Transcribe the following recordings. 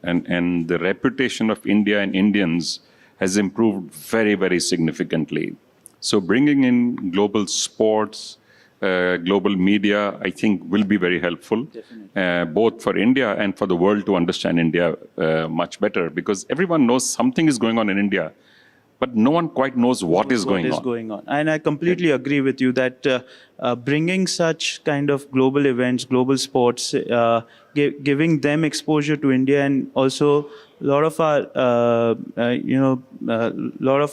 and the reputation of India and Indians has improved very, very significantly. So bringing in global sports, global media, I think will be very helpful, both for India and for the world to understand India much better, because everyone knows something is going on in India, but no one quite knows what is going on. And I completely agree with you that bringing such kind of global events, global sports, giving them exposure to India, and also a lot of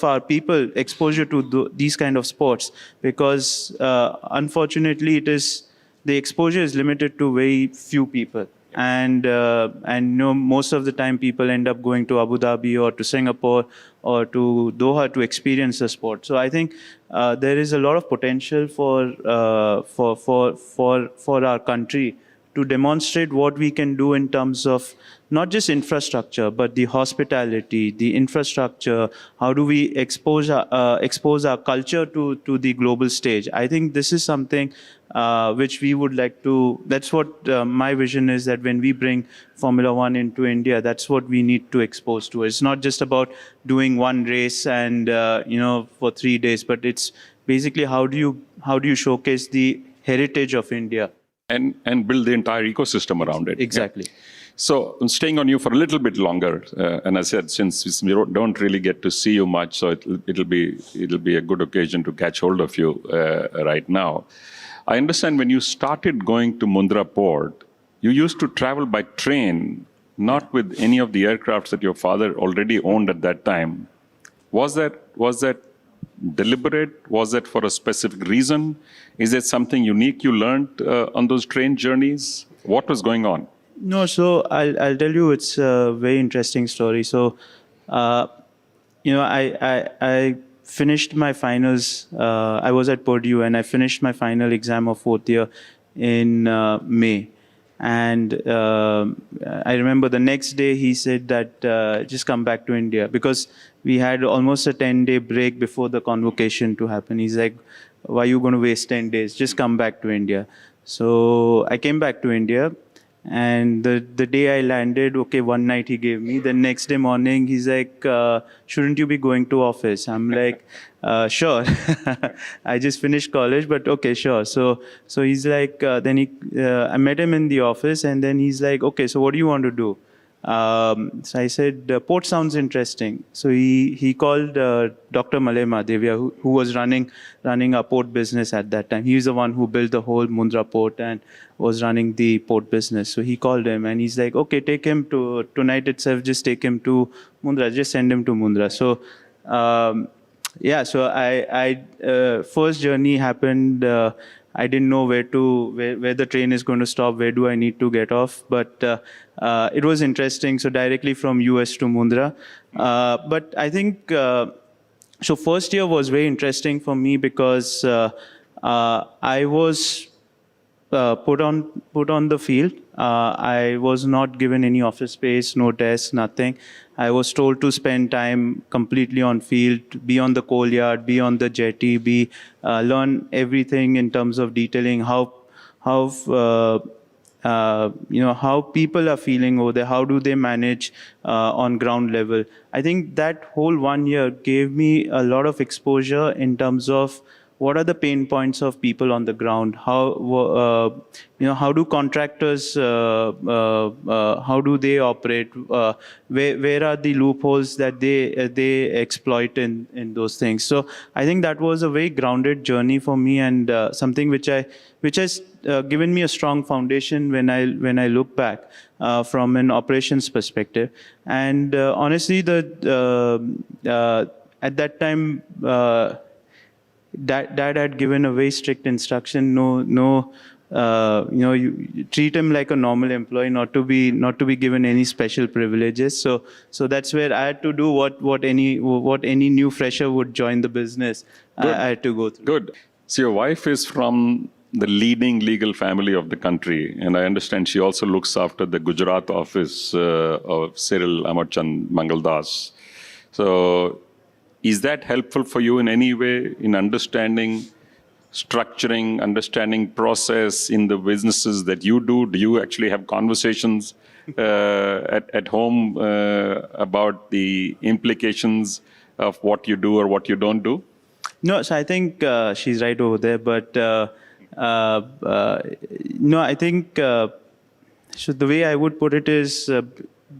our people exposure to these kind of sports, because unfortunately the exposure is limited to very few people. And most of the time people end up going to Abu Dhabi or to Singapore or to Doha to experience the sport. So I think there is a lot of potential for our country to demonstrate what we can do in terms of not just infrastructure, but the hospitality, the infrastructure. How do we expose our culture to the global stage? I think this is something which we would like to. That's what my vision is, that when we bring Formula One into India, that's what we need to expose to. It's not just about doing one race and for 3 days, but it's basically how do you showcase the heritage of India and build the entire ecosystem around it. Exactly. Yeah. So I'm staying on you for a little bit longer, and I said, since we don't really get to see you much, so it'll be a good occasion to catch hold of you right now. I understand when you started going to Mundra Port, you used to travel by train, not with any of the aircrafts that your father already owned at that time. Was that deliberate? Was that for a specific reason? Is it something unique you learned on those train journeys? What was going on? No, so I'll tell you, it's a very interesting story. So, I finished my finals. I was at Purdue and I finished my final exam of 4th year in May. And I remember the next day he said that just come back to India, because we had almost a 10-day break before the convocation to happen. He's like, why are you going to waste 10 days? Just come back to India. So I came back to India. And the day I landed, okay, one night he gave me. The next day morning, he's like, shouldn't you be going to office? I'm like, sure. I just finished college, but okay, sure. So he's like, I met him in the office, and then he's like, okay, so what do you want to do? So I said, port sounds interesting. So he called Dr. Malema Devya, who was running our port business at that time. He was the one who built the whole Mundra port and was running the port business. So he called him and he's like, okay, take him to tonight itself, just take him to Mundra, just send him to Mundra. So so I first journey happened. I didn't know where the train is going to stop, where do I need to get off, but it was interesting. So directly from US to Mundra. But I think, so first year was very interesting for me because I was put on the field. I was not given any office space, no desk, nothing. I was told to spend time completely on field, be on the coal yard, be on the jetty, learn everything in terms of detailing, how people are feeling over there, how do they manage on ground level. I think that whole 1 year gave me a lot of exposure in terms of what are the pain points of people on the ground? How do contractors? How do they operate? Where are the loopholes that they exploit in those things? So I think that was a very grounded journey for me, and something which has given me a strong foundation when I look back from an operations perspective. And honestly, at that time. Dad had given a very strict instruction. You treat him like a normal employee, not to be given any special privileges. So that's where I had to do what any new fresher would join the business. I had to go through. Good. So your wife is from the leading legal family of the country, and I understand she also looks after the Gujarat office of Cyril Amarchand Mangaldas. So is that helpful for you in any way in understanding structuring, understanding process in the businesses that you do? Do you actually have conversations at home about the implications of what you do or what you don't do? No, so I think she's right over there. But no, I think so. The way I would put it is,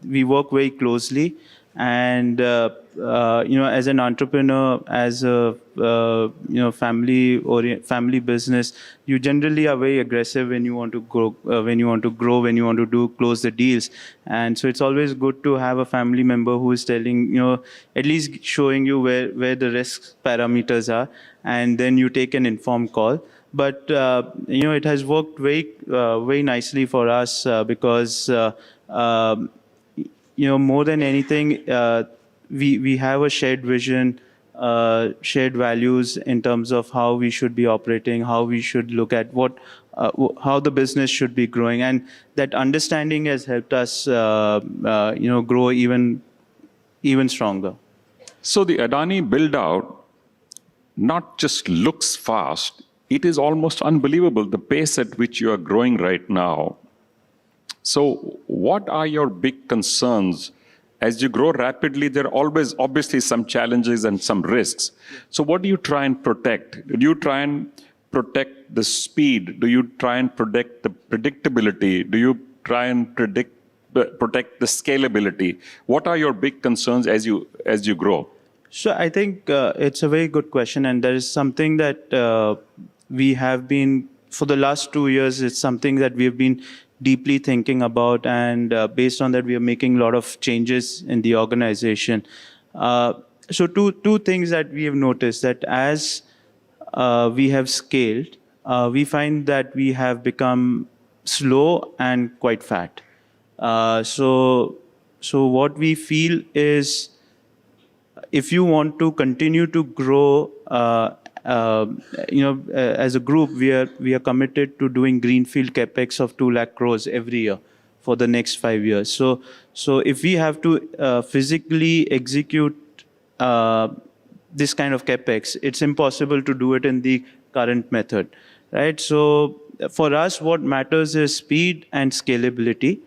we work very closely, and as an entrepreneur, as a family business, you generally are very aggressive when you want to grow, when you want to close the deals. And so it's always good to have a family member who is telling, at least showing you where the risk parameters are, and then you take an informed call. But it has worked very nicely for us, because more than anything, we have a shared vision, shared values in terms of how we should be operating, how we should look at how the business should be growing, and that understanding has helped us, grow even stronger. So the Adani build-out not just looks fast, it is almost unbelievable, the pace at which you are growing right now. So what are your big concerns? As you grow rapidly, there are always obviously some challenges and some risks. So what do you try and protect? Do you try and protect the speed? Do you try and protect the predictability? Do you try and protect the scalability? What are your big concerns as you grow? So I think it's a very good question, and there is something that we have been, for the last 2 years, it's something that we have been deeply thinking about, and based on that, we are making a lot of changes in the organization. So two things that we have noticed, that as we have scaled, we find that we have become slow and quite fat. So what we feel is, if you want to continue to grow, as a group, we are committed to doing greenfield capex of 2 lakh crores every year for the next 5 years. So if we have to physically execute this kind of capex, it's impossible to do it in the current method, right? So for us, what matters is speed and scalability.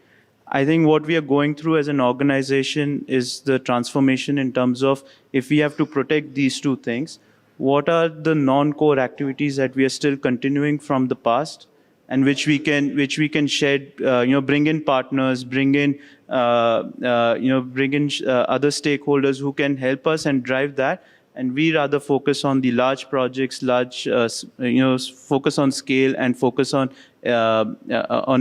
I think what we are going through as an organization is the transformation in terms of, if we have to protect these two things, what are the non-core activities that we are still continuing from the past, and which we can shed, bring in partners, bring in other stakeholders who can help us and drive that. And we rather focus on the large projects, focus on scale, and focus on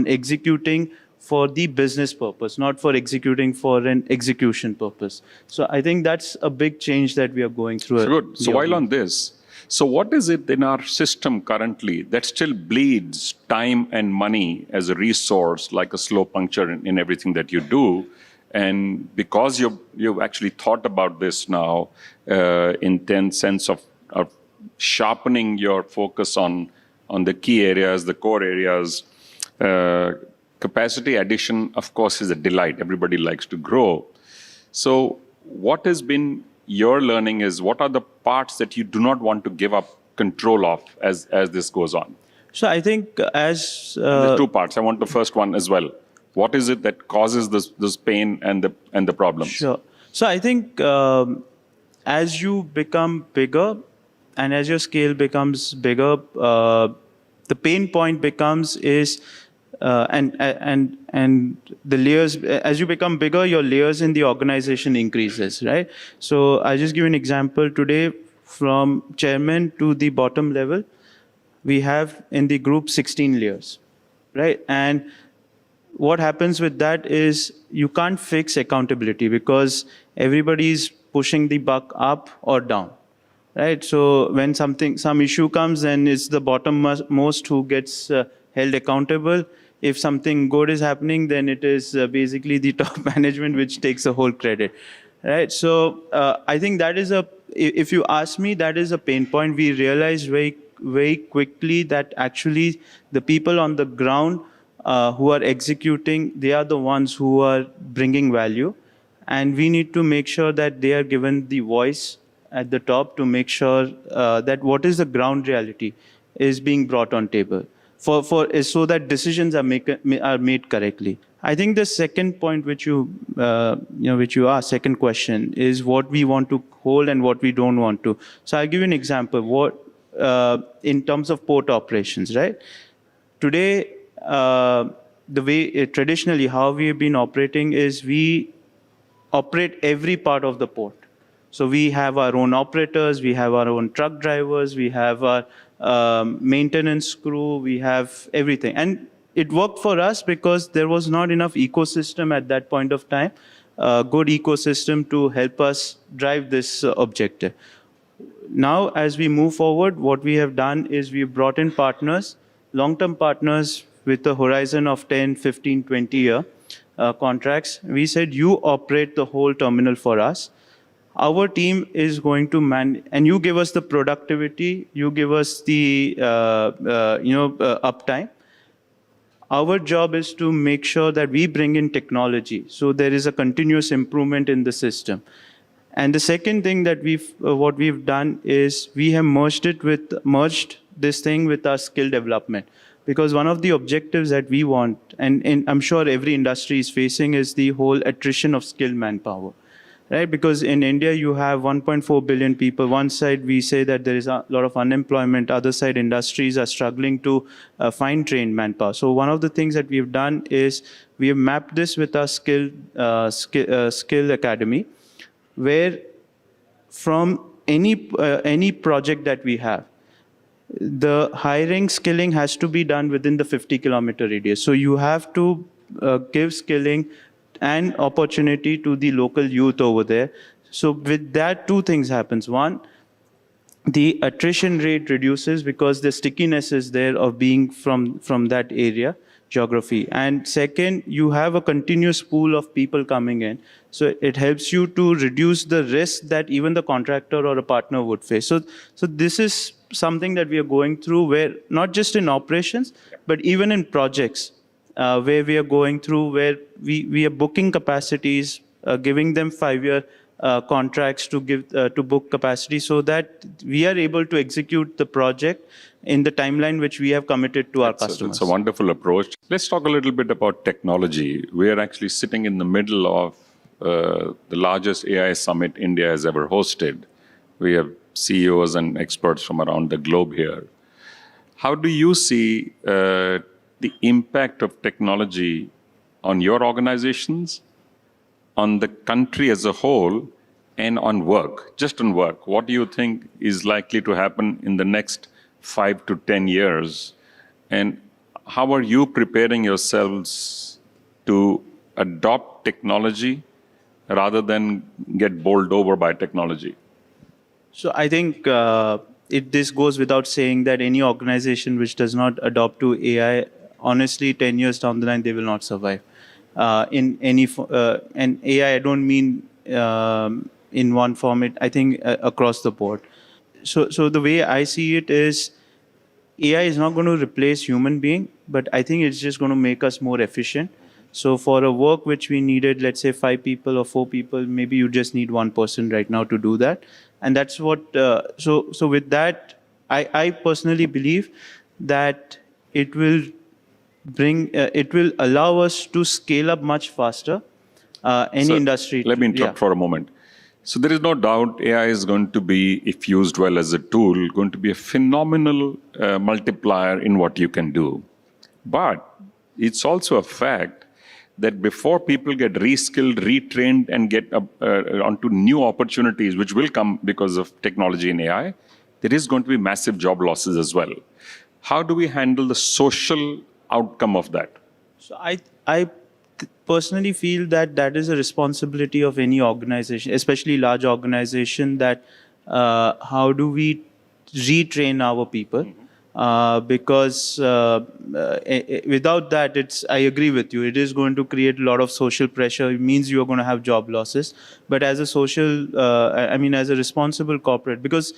executing for the business purpose, not for executing for an execution purpose. So I think that's a big change that we are going through. So good. So while on this, so what is it in our system currently that still bleeds time and money as a resource, like a slow puncture in everything that you do? And because you've actually thought about this now, in sense of sharpening your focus on the key areas, the core areas, capacity addition, of course, is a delight. Everybody likes to grow. So what has been your learning is, what are the parts that you do not want to give up control of as this goes on? So I think there's 2 parts. I want the first one as well. What is it that causes this pain and the problems? Sure. So I think as you become bigger and as your scale becomes bigger, the pain point becomes and the layers, as you become bigger, your layers in the organization increases, right? So I'll just give you an example. Today, from chairman to the bottom level, we have in the group 16 layers, right? And what happens with that is, you can't fix accountability because everybody's pushing the buck up or down, right? So when some issue comes, then it's the bottom-most who gets held accountable. If something good is happening, then it is basically the top management which takes the whole credit, right? So I think that is if you ask me, that is a pain point. We realized very quickly that actually the people on the ground who are executing, they are the ones who are bringing value. And we need to make sure that they are given the voice at the top to make sure that what is the ground reality. is being brought on table so that decisions are made correctly. I think the second point which you asked, second question, is what we want to hold and what we don't want to. So I'll give you an example. In terms of port operations, right? Today, the way traditionally how we have been operating is we operate every part of the port. So we have our own operators, we have our own truck drivers, we have our maintenance crew, we have everything. And it worked for us because there was not enough ecosystem at that point of time, good ecosystem to help us drive this objective. Now, as we move forward, what we have done is we've brought in partners, long-term partners with a horizon of 10, 15, 20-year contracts. We said, you operate the whole terminal for us. Our team is going to and you give us the productivity, you give us the uptime. Our job is to make sure that we bring in technology, so there is a continuous improvement in the system. And the second thing that what we've done is we have merged this thing with our skill development. Because one of the objectives that we want, and I'm sure every industry is facing, is the whole attrition of skilled manpower. Right? Because in India, you have 1.4 billion people. One side, we say that there is a lot of unemployment. Other side, industries are struggling to find trained manpower. So one of the things that we've done is we have mapped this with our skill academy, where from any project that we have, the hiring, skilling has to be done within the 50-kilometer radius. So you have to give skilling and opportunity to the local youth over there. So with that, two things happens. One, the attrition rate reduces because the stickiness is there of being from that area, geography. And second, you have a continuous pool of people coming in. So it helps you to reduce the risk that even the contractor or a partner would face. So this is something that we are going through, where not just in operations, but even in projects, where we are going through, where we are booking capacities, giving them 5-year contracts to book capacity, so that we are able to execute the project in the timeline which we have committed to our customers. It's a wonderful approach. Let's talk a little bit about technology. We are actually sitting in the middle of the largest AI summit India has ever hosted. We have CEOs and experts from around the globe here. How do you see the impact of technology on your organizations, on the country as a whole, and on work, just on work? What do you think is likely to happen in the next 5 to 10 years? And how are you preparing yourselves to adopt technology rather than get bowled over by technology? So I think this goes without saying that any organization which does not adopt to AI, honestly, 10 years down the line, they will not survive. And AI, I don't mean in one format, I think across the board. So the way I see it is, AI is not going to replace human being, but I think it's just going to make us more efficient. So for a work which we needed, let's say 5 people or 4 people, maybe you just need 1 person right now to do that. And that's what, so with that, I personally believe that it will allow us to scale up much faster, industry. Let me interrupt for a moment. So there is no doubt AI is going to be, if used well as a tool, going to be a phenomenal multiplier in what you can do. But it's also a fact that before people get reskilled, retrained, and get onto new opportunities, which will come because of technology and AI, there is going to be massive job losses as well. How do we handle the social outcome of that? So I personally feel that is a responsibility of any organization, especially large organization, that how do we retrain our people? Because without that, I agree with you, it is going to create a lot of social pressure. It means you are going to have job losses. But as a as a responsible corporate, because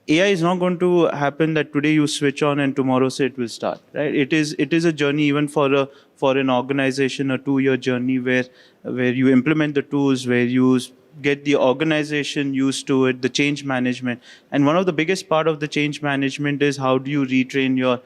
AI is not going to happen that today you switch on and tomorrow say it will start, right? It is a journey, even for an organization, a 2-year journey where you implement the tools, where you get the organization used to it, the change management. And one of the biggest part of the change management is how do you retrain your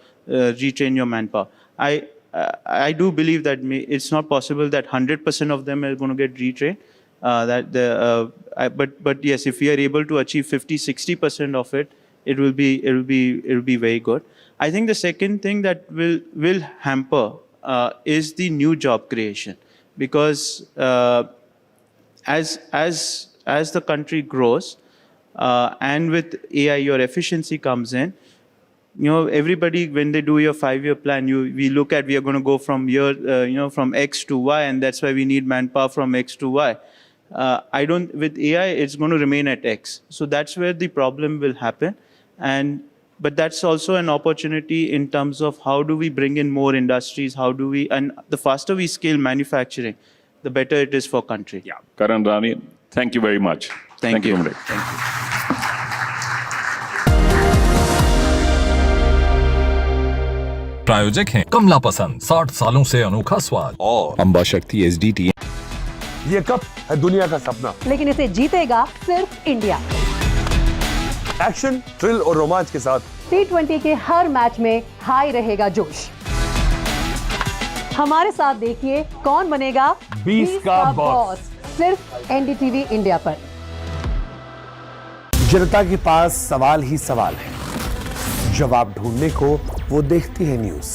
manpower. I do believe that it's not possible that 100% of them are going to get retrained. But yes, if we are able to achieve 50-60% of it, it will be very good. I think the second thing that will hamper is the new job creation, because as the country grows, and with AI your efficiency comes in. Everybody, when they do your 5-year plan, we are going to go from here, from X to Y, and that's why we need manpower from X to Y. With AI, it's going to remain at X. So that's where the problem will happen. But that's also an opportunity in terms of how do we bring in more industries, and the faster we scale manufacturing, the better it is for country. Yeah. Karan Adani, thank you very much. Thank you. Thank you. प्रायोजक हैं कमला पसंद, 60 सालों से अनोखा स्वाद, और अंबा शक्ति SDT। ये कप है दुनिया का सपना, लेकिन इसे जीतेगा सिर्फ इंडिया। एक्शन, थ्रिल और रोमांच के साथ T20 के हर मैच में हाई रहेगा जोश। हमारे साथ देखिए कौन बनेगा 20 का बॉस, सिर्फ NDTV इंडिया पर। जनता के पास सवाल ही सवाल है, जवाब ढूंढने को वो देखती है न्यूज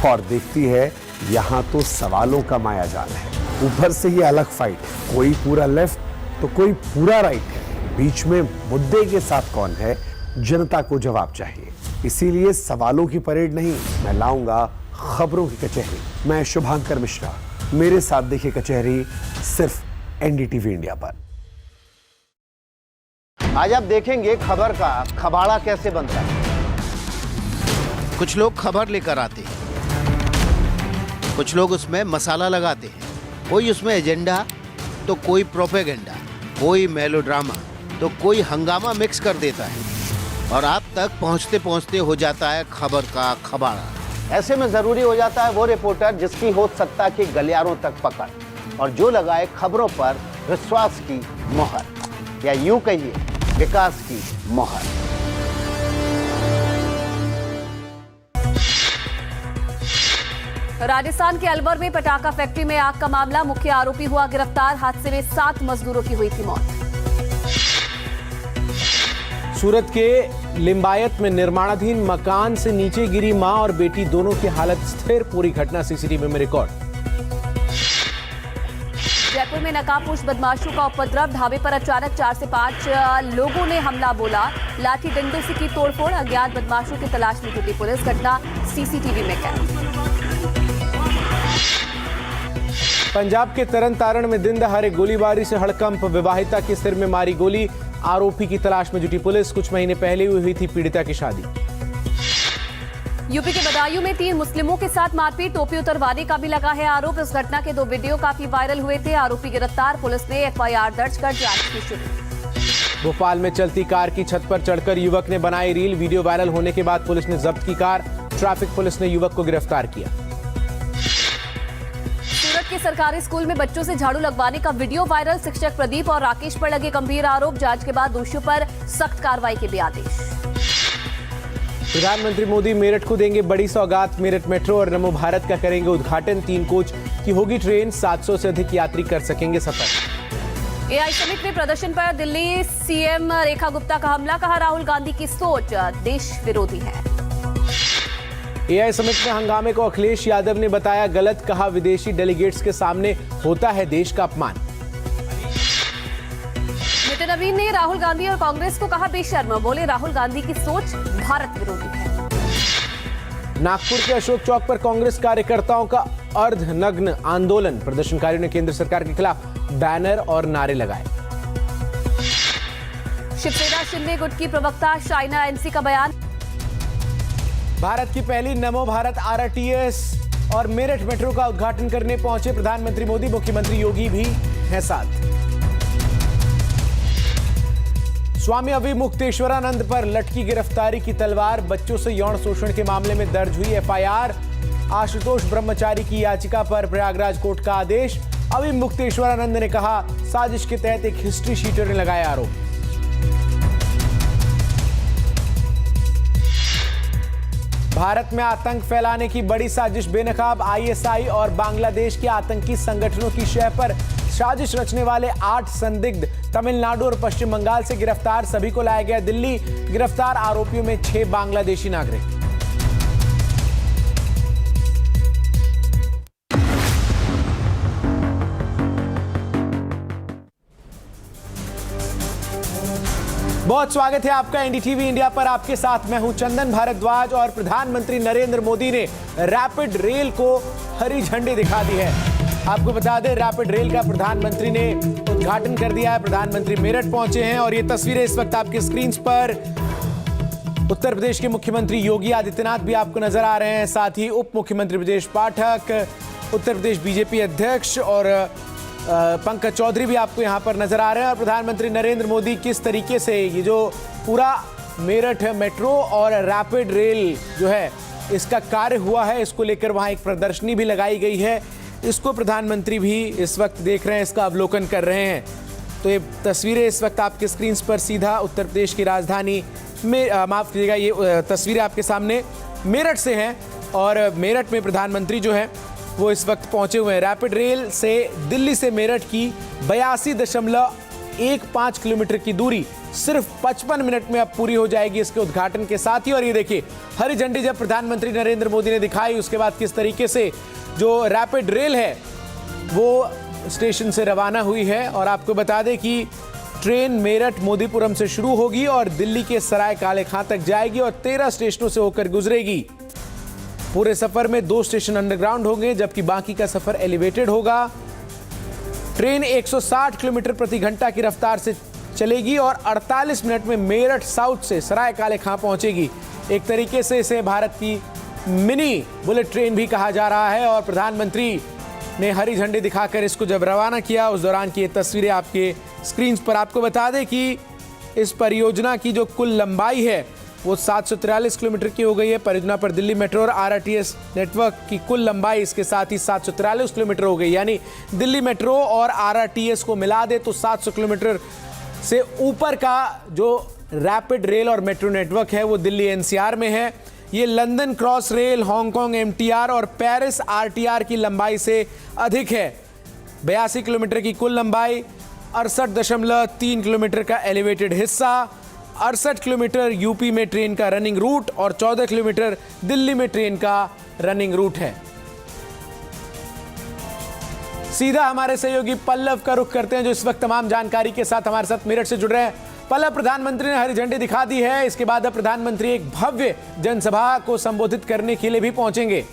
और देखती है यहां तो सवालों का मायाजाल है। ऊपर से ही अलग फाइट, कोई पूरा लेफ्ट तो कोई पूरा राइट है। बीच में मुद्दे के साथ कौन है, जनता को जवाब चाहिए। इसीलिए सवालों की परेड नहीं, मैं लाऊंगा खबरों की कचहरी। मैं शुभांकर मिश्रा, मेरे साथ देखिए कचहरी सिर्फ NDTV इंडिया पर। आज आप देखेंगे खबर का खबाड़ा कैसे बनता है। कुछ लोग खबर लेकर आते हैं, कुछ लोग उसमें मसाला लगाते हैं, कोई उसमें एजेंडा तो कोई प्रोपेगेंडा, कोई मेलोड्रामा तो कोई हंगामा मिक्स कर देता है और आप तक पहुंचते पहुंचते हो जाता है खबर का खबाड़ा। ऐसे में जरूरी हो जाता है वो रिपोर्टर जिसकी हो सत्ता के गलियारों तक पकड़ और जो लगाए खबरों पर विश्वास की मोहर, या यूं कहिए विकास की मोहर। राजस्थान के अलवर में पटाखा फैक्ट्री में आग का मामला, मुख्य आरोपी हुआ गिरफ्तार। हादसे में 7 मजदूरों की हुई थी मौत। सूरत के लिंबायत में निर्माणाधीन मकान से नीचे गिरी मां और बेटी, दोनों की हालत स्थिर। पूरी घटना सीसीटीवी में रिकॉर्ड। जयपुर में नकाबपोश बदमाशों का उपद्रव, ढाबे पर अचानक 4 से 5 लोगों ने हमला बोला, लाठी डंडों से की तोड़फोड़। अज्ञात बदमाशों की तलाश में जुटी पुलिस, घटना सीसीटीवी में कैद। पंजाब के तरन तारण में दिन दहाड़े गोलीबारी से हड़कंप, विवाहिता के सिर में मारी गोली, आरोपी की तलाश में जुटी पुलिस। कुछ महीने पहले हुई थी पीड़िता की शादी। यूपी के बदायूं में 3 मुस्लिमों के साथ मारपीट, टोपी उतरवाने का भी लगा है आरोप। इस घटना के 2 वीडियो काफी वायरल हुए थे। आरोपी गिरफ्तार, पुलिस ने FIR दर्ज कर जांच की शुरू। भोपाल में चलती कार की छत पर चढ़कर युवक ने बनाई रील, वीडियो वायरल होने के बाद पुलिस ने जब्त की कार। ट्रैफिक पुलिस ने युवक को गिरफ्तार किया। सूरत के सरकारी स्कूल में बच्चों से झाड़ू लगवाने का वीडियो वायरल, शिक्षक प्रदीप और राकेश पर लगे गंभीर आरोप। जांच के बाद दोषियों पर सख्त कार्रवाई के भी आदेश। प्रधानमंत्री मोदी मेरठ को देंगे बड़ी सौगात, मेरठ मेट्रो और नमो भारत का करेंगे उद्घाटन। 3 कोच की होगी ट्रेन, 700 से अधिक यात्री कर सकेंगे सफर। AI समिट में प्रदर्शन पर दिल्ली CM रेखा गुप्ता का हमला, कहा राहुल गांधी की सोच देश विरोधी है। AI समिट में हंगामे को अखिलेश यादव ने बताया गलत, कहा विदेशी डेलीगेट्स के सामने होता है देश का अपमान। नितिन नवीन ने राहुल गांधी और कांग्रेस को कहा बेशर्म, बोले राहुल गांधी की सोच भारत विरोधी है। नागपुर के अशोक चौक पर कांग्रेस कार्यकर्ताओं का अर्धनग्न आंदोलन, प्रदर्शनकारियों ने केंद्र सरकार के खिलाफ बैनर और नारे लगाए। शिवसेना शिंदे गुट की प्रवक्ता शाइना NC का बयान, भारत की पहली नमो भारत RRTS और मेरठ मेट्रो का उद्घाटन करने पहुंचे प्रधानमंत्री मोदी, मुख्यमंत्री योगी भी हैं साथ। स्वामी अविमुक्तेश्वरानंद पर लटकी गिरफ्तारी की तलवार, बच्चों से यौन शोषण के मामले में दर्ज हुई एफआईआर। आशुतोष ब्रह्मचारी की याचिका पर प्रयागराज कोर्ट का आदेश। अविमुक्तेश्वरानंद ने कहा, साजिश के तहत एक हिस्ट्री शीटर ने लगाया आरोप। भारत में आतंक फैलाने की बड़ी साजिश बेनकाब, आईएसआई और बांग्लादेश के आतंकी संगठनों की शय पर साजिश रचने वाले 8 संदिग्ध तमिलनाडु और पश्चिम बंगाल से गिरफ्तार, सभी को लाया गया दिल्ली। गिरफ्तार आरोपियों में 6 बांग्लादेशी नागरिक। बहुत स्वागत है आपका एनडीटीवी इंडिया पर। आपके साथ मैं हूं चंदन भारद्वाज और प्रधानमंत्री नरेंद्र मोदी ने रैपिड रेल को हरी झंडी दिखा दी है। आपको बता दें, रैपिड रेल का प्रधानमंत्री ने उद्घाटन कर दिया है। प्रधानमंत्री मेरठ पहुंचे हैं और ये तस्वीरें इस वक्त आपके स्क्रीन पर उत्तर प्रदेश के मुख्यमंत्री योगी आदित्यनाथ भी आपको नजर आ रहे हैं, साथ ही उप मुख्यमंत्री ब्रजेश पाठक, उत्तर प्रदेश बीजेपी अध्यक्ष और पंकज चौधरी भी आपको यहां पर नजर आ रहे हैं। और प्रधानमंत्री नरेंद्र मोदी किस तरीके से ये जो पूरा मेरठ मेट्रो और रैपिड रेल जो है इसका कार्य हुआ है, इसको लेकर वहां एक प्रदर्शनी भी लगाई गई है, इसको प्रधानमंत्री भी इस वक्त देख रहे हैं, इसका अवलोकन कर रहे हैं। तो ये तस्वीरें इस वक्त आपके स्क्रीन पर सीधा उत्तर प्रदेश की राजधानी में, माफ कीजिएगा, ये तस्वीरें आपके सामने मेरठ से हैं और मेरठ में प्रधानमंत्री जो है वो इस वक्त पहुंचे हुए हैं। रैपिड रेल से दिल्ली से मेरठ की 82.15 किलोमीटर की दूरी सिर्फ 55 मिनट में अब पूरी हो जाएगी इसके उद्घाटन के साथ ही। और ये देखिए, हरी झंडी जब प्रधानमंत्री नरेंद्र मोदी ने दिखाई, उसके बाद किस तरीके से जो रैपिड रेल है वो स्टेशन से रवाना हुई है। और आपको बता दें कि ट्रेन मेरठ मोदीपुरम से शुरू होगी और दिल्ली के सराय काले खां तक जाएगी और 13 स्टेशनों से होकर गुजरेगी। पूरे सफर में 2 स्टेशन अंडरग्राउंड होंगे, जबकि बाकी का सफर एलिवेटेड होगा। ट्रेन 160 किलोमीटर प्रति घंटा की रफ्तार से चलेगी और 48 मिनट में मेरठ साउथ से सराय काले खां पहुंचेगी। एक तरीके से इसे भारत की मिनी बुलेट ट्रेन भी कहा जा रहा है। और प्रधानमंत्री ने हरी झंडी दिखाकर इसको जब रवाना किया, उस दौरान की ये तस्वीरें आपके स्क्रीन पर। आपको बता दें कि इस परियोजना की जो कुल लंबाई है वो 743 किलोमीटर की हो गई है। परियोजना पर दिल्ली मेट्रो और आरटीएस नेटवर्क की कुल लंबाई इसके साथ ही 743 किलोमीटर हो गई, यानी दिल्ली मेट्रो और आरटीएस को मिला दे तो 700 किलोमीटर से ऊपर का जो रैपिड रेल और मेट्रो नेटवर्क है वो दिल्ली एनसीआर में है। ये London cross rail, Hong Kong MTR और पेरिस आरटीआर की लंबाई से अधिक है। 82 किलोमीटर की कुल लंबाई, 68.3 किलोमीटर का एलिवेटेड हिस्सा, 68 किलोमीटर यूपी में ट्रेन का रनिंग रूट और 14 किलोमीटर दिल्ली में ट्रेन का रनिंग रूट है। सीधा हमारे सहयोगी पल्लव का रुख करते हैं, जो इस वक्त तमाम जानकारी के साथ हमारे साथ मेरठ से जुड़ रहे हैं। पल्लव, प्रधानमंत्री ने हरी झंडी दिखा दी है, इसके बाद अब प्रधानमंत्री एक भव्य जनसभा को संबोधित करने के लिए भी पहुंचेंगे।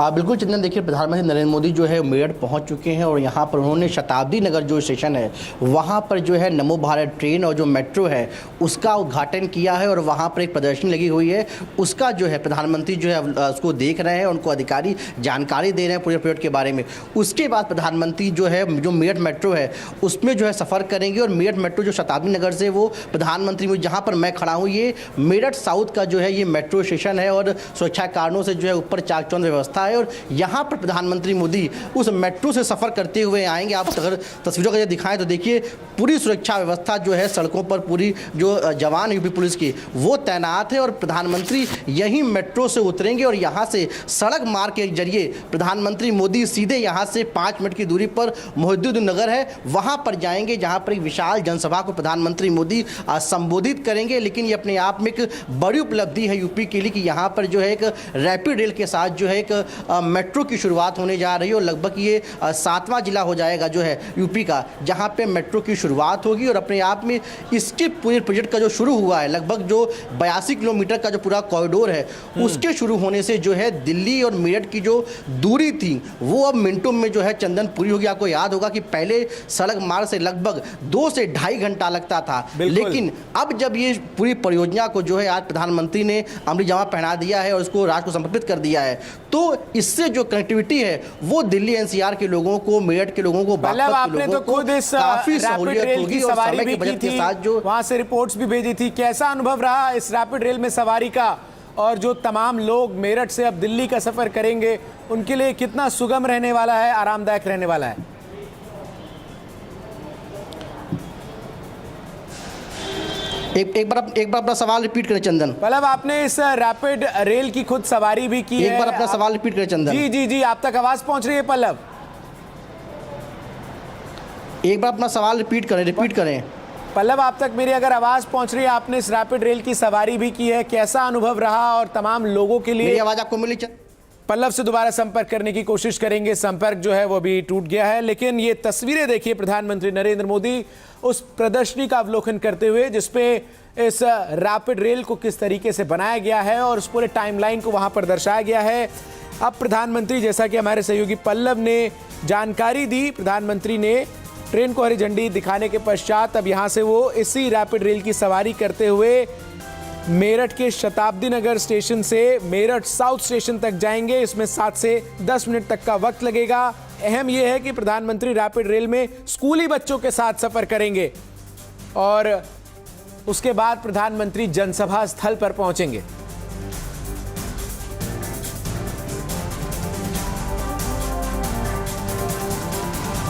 बिल्कुल चंदन, देखिए प्रधानमंत्री नरेंद्र मोदी जो है मेरठ पहुंच चुके हैं और यहां पर उन्होंने शताब्दी नगर जो स्टेशन है वहां पर जो है नमो भारत ट्रेन और जो मेट्रो है उसका उद्घाटन किया है और वहां पर एक प्रदर्शनी लगी हुई है, उसका जो है प्रधानमंत्री जो है उसको देख रहे हैं, उनको अधिकारी जानकारी दे रहे हैं पूरे प्रोजेक्ट के बारे में। उसके बाद प्रधानमंत्री जो है जो मेरठ मेट्रो है उसमें जो है सफ़र करेंगे और मेरठ मेट्रो जो शताब्दी नगर से वो प्रधानमंत्री जहाँ पर मैं खड़ा हूँ ये मेरठ साउथ का जो है ये मेट्रो स्टेशन है और सुरक्षा कारणों से जो है ऊपर चाकचौंध व्यवस्था है और यहां पर प्रधानमंत्री मोदी उस मेट्रो से सफर करते हुए आएंगे। आप अगर तस्वीरों को ये दिखाएं तो देखिए पूरी सुरक्षा व्यवस्था जो है सड़कों पर पूरी जो जवान यूपी पुलिस की वो तैनात है और प्रधानमंत्री यहीं मेट्रो से उतरेंगे और यहां से सड़क मार्ग के जरिए प्रधानमंत्री मोदी सीधे यहां से 5 मिनट की दूरी पर मोहिउद्दीन नगर है वहां पर जाएंगे, जहां पर एक विशाल जनसभा को प्रधानमंत्री मोदी संबोधित करेंगे। लेकिन ये अपने आप में एक बड़ी उपलब्धि है यूपी के लिए कि यहाँ पर जो है एक रैपिड रेल के साथ जो है एक मेट्रो की शुरुआत होने जा रही है और लगभग ये 7वां जिला हो जाएगा जो है यूपी का जहां पे मेट्रो की शुरुआत होगी। और अपने आप में इसके पूरे प्रोजेक्ट का जो शुरू हुआ है लगभग जो 82 किलोमीटर का जो पूरा कॉरिडोर है उसके शुरू होने से जो है दिल्ली और मेरठ की जो दूरी थी वो अब मिनटों में जो है चंदन पूरी होगी। आपको याद होगा कि पहले सड़क मार्ग से लगभग 2 से ढाई घंटा लगता था, लेकिन अब जब ये पूरी परियोजना को जो है आज प्रधानमंत्री ने अमली जामा पहना दिया है और उसको राष्ट्र को समर्पित कर दिया है तो इससे जो कनेक्टिविटी है वो दिल्ली एनसीआर के लोगों को, मेरठ के लोगों को, मतलब आपने तो खुद इस काफी रैपिड रेल की सवारी भी की थी, जो वहां से रिपोर्ट्स भी भेजी थी। कैसा अनुभव रहा इस रैपिड रेल में सवारी का, और जो तमाम लोग मेरठ से अब दिल्ली का सफर करेंगे उनके लिए कितना सुगम रहने वाला है, आरामदायक रहने वाला है? एक बार अपना सवाल रिपीट करें चंदन। मतलब आपने इस रैपिड रेल की खुद सवारी भी की है। एक बार अपना सवाल रिपीट करें चंदन। जी जी जी, आप तक आवाज पहुंच रही है पल्लव? एक बार अपना सवाल रिपीट करें। पल्लव, आप तक मेरी अगर आवाज पहुंच रही है, आपने इस रैपिड रेल की सवारी भी की है, कैसा अनुभव रहा और तमाम लोगों के लिए? मेरी आवाज आपको मिली? पल्लव से दोबारा संपर्क करने की कोशिश करेंगे, संपर्क जो है वो भी टूट गया है। लेकिन ये तस्वीरें देखिए प्रधानमंत्री नरेंद्र मोदी उस प्रदर्शनी का अवलोकन करते हुए जिसपे इस रैपिड रेल को किस तरीके से बनाया गया है और उस पूरे टाइमलाइन को वहां पर दर्शाया गया है। अब प्रधानमंत्री, जैसा कि हमारे सहयोगी पल्लव ने जानकारी दी, प्रधानमंत्री ने ट्रेन को हरी झंडी दिखाने के पश्चात अब यहां से वो इसी रैपिड रेल की सवारी करते हुए मेरठ के शताब्दी नगर स्टेशन से मेरठ साउथ स्टेशन तक जाएंगे। इसमें 7 से 10 मिनट तक का वक्त लगेगा। अहम यह है कि प्रधानमंत्री रैपिड रेल में स्कूली बच्चों के साथ सफर करेंगे और उसके बाद प्रधानमंत्री जनसभा स्थल पर पहुंचेंगे।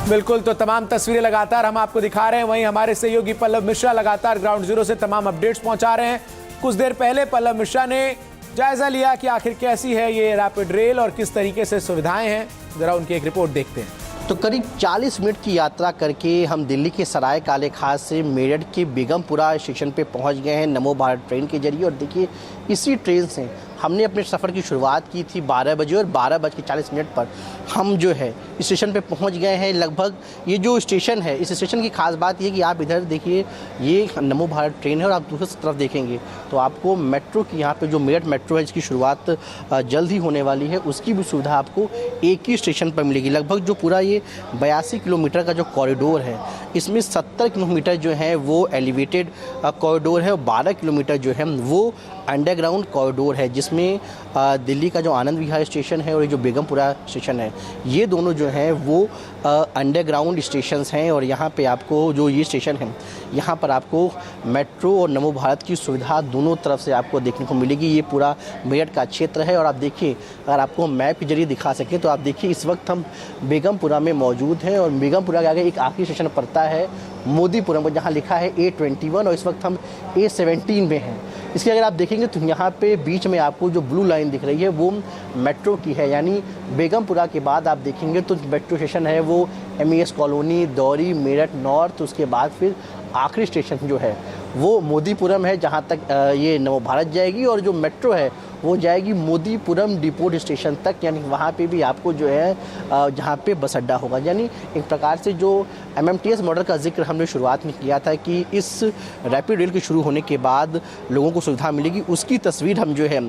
बिल्कुल, तो तमाम तस्वीरें लगातार हम आपको दिखा रहे हैं। वहीं हमारे सहयोगी पल्लव मिश्रा लगातार ग्राउंड जीरो से तमाम अपडेट्स पहुंचा रहे हैं। कुछ देर पहले पल्लव मिश्रा ने जायजा लिया कि आखिर कैसी है ये रैपिड रेल और किस तरीके से सुविधाएं हैं। जरा उनकी एक रिपोर्ट देखते हैं। तो करीब 40 मिनट की यात्रा करके हम दिल्ली के सराय काले खास से मेरठ के बेगमपुरा स्टेशन पे पहुंच गए हैं नमो भारत ट्रेन के जरिए। और देखिए, इसी ट्रेन से हमने अपने सफ़र की शुरुआत की थी 12 बजे और 12:40 पर हम जो है स्टेशन पे पहुंच गए हैं। लगभग ये जो स्टेशन है, इस स्टेशन की खास बात ये कि आप इधर देखिए, ये नमो भारत ट्रेन है और आप दूसरी तरफ देखेंगे तो आपको मेट्रो की, यहाँ पे जो मेरठ मेट्रो है जिसकी शुरुआत जल्द ही होने वाली है, उसकी भी सुविधा आपको एक ही स्टेशन पर मिलेगी। लगभग जो पूरा ये 82 किलोमीटर का जो कॉरिडोर है, इसमें 70 किलोमीटर जो है वो एलिवेटेड कॉरिडोर है और 12 किलोमीटर जो है वो अंडरग्राउंड कॉरिडोर है, जिसमें दिल्ली का जो आनंद विहार स्टेशन है और ये जो बेगमपुरा स्टेशन है, ये दोनों जो हैं वो अंडरग्राउंड स्टेशंस हैं। और यहाँ पे आपको जो ये स्टेशन है, यहाँ पर आपको मेट्रो और नमो भारत की सुविधा दोनों तरफ से आपको देखने को मिलेगी। ये पूरा मेरठ का क्षेत्र है और आप देखिए, अगर आपको मैप के जरिए दिखा सके तो आप देखिए, इस वक्त हम बेगमपुरा में मौजूद हैं और बेगमपुरा के आगे एक आखिरी स्टेशन पड़ता है मोदीपुरम, जहाँ लिखा है A21 और इस वक्त हम A17 में हैं। इसके अगर आप देखेंगे तो यहाँ पे बीच में आपको जो ब्लू लाइन दिख रही है वो मेट्रो की है, यानी बेगमपुरा के बाद आप देखेंगे तो मेट्रो स्टेशन है वो MES कॉलोनी, दौरी, मेरठ नॉर्थ, उसके बाद फिर आखिरी स्टेशन जो है वो मोदीपुरम है, जहाँ तक ये नमो भारत जाएगी और जो मेट्रो है वो जाएगी मोदीपुरम डिपोट स्टेशन तक, यानी वहाँ पे भी आपको जो है जहाँ पे बस अड्डा होगा। यानी एक प्रकार से जो MMTS मॉडल का जिक्र हमने शुरुआत में किया था कि इस रैपिड रेल के शुरू होने के बाद लोगों को सुविधा मिलेगी, उसकी तस्वीर हम जो है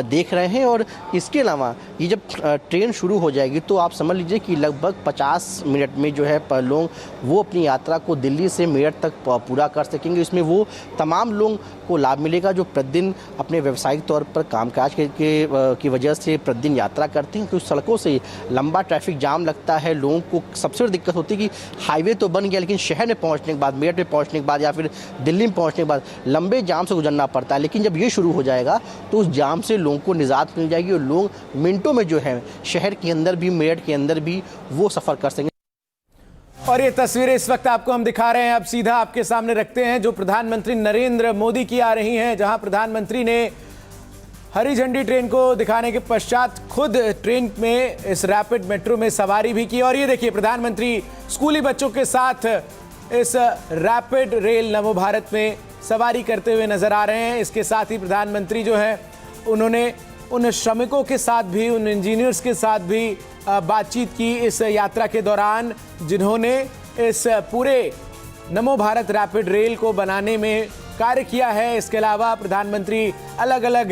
देख रहे हैं। और इसके अलावा ये जब ट्रेन शुरू हो जाएगी तो आप समझ लीजिए कि लगभग 50 मिनट में जो है लोग वो अपनी यात्रा को दिल्ली से मेरठ तक पूरा कर सकेंगे। इसमें वो तमाम लोगों को लाभ मिलेगा जो प्रतिदिन अपने व्यावसायिक तौर पर कामकाज की वजह से प्रतिदिन यात्रा करते हैं। कुछ सड़कों से लंबा ट्रैफिक जाम लगता है, लोगों को सबसे बड़ी दिक्कत होती है कि हाईवे तो बन गया लेकिन शहर में पहुंचने के बाद, मेरठ में पहुंचने के बाद या फिर दिल्ली में पहुंचने के बाद लंबे जाम से गुजरना पड़ता है। लेकिन जब ये शुरू हो जाएगा तो उस जाम से लोगों को निजात मिल जाएगी और लोग मिनटों में जो है शहर के अंदर भी, मेरठ के अंदर भी वो सफ़र कर सकेंगे। और ये तस्वीरें इस वक्त आपको हम दिखा रहे हैं, अब सीधा आपके सामने रखते हैं, जो प्रधानमंत्री नरेंद्र मोदी की आ रही हैं, जहां प्रधानमंत्री ने हरी झंडी ट्रेन को दिखाने के पश्चात खुद ट्रेन में इस रैपिड मेट्रो में सवारी भी की। और ये देखिए, प्रधानमंत्री स्कूली बच्चों के साथ इस रैपिड रेल नमो भारत में सवारी करते हुए नजर आ रहे हैं। इसके साथ ही प्रधानमंत्री जो है उन्होंने उन श्रमिकों के साथ भी, उन इंजीनियर्स के साथ भी बातचीत की इस यात्रा के दौरान, जिन्होंने इस पूरे नमो भारत रैपिड रेल को बनाने में कार्य किया है। इसके अलावा प्रधानमंत्री अलग अलग